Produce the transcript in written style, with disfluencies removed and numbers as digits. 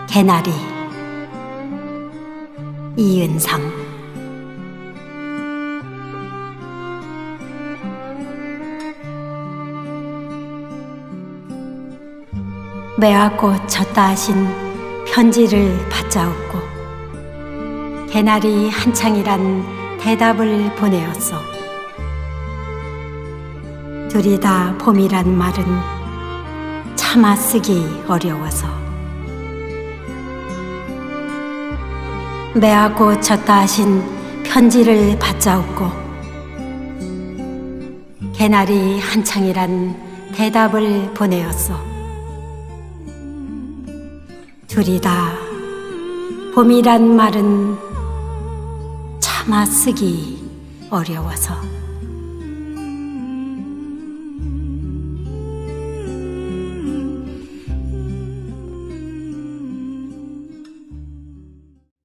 개나리. 이은상. 매화꽃 졌다 하신 편지를 받자옵고 개나리 한창이란 대답을 보내었소. 둘이 다 봄이란 말은 차마 쓰기 어려워서. 매화꽃 졌다 하신 편지를 받자옵고 개나리 한창이란 대답을 보내었소. 둘이 다 봄이란 말은 차마 쓰기 어려워서.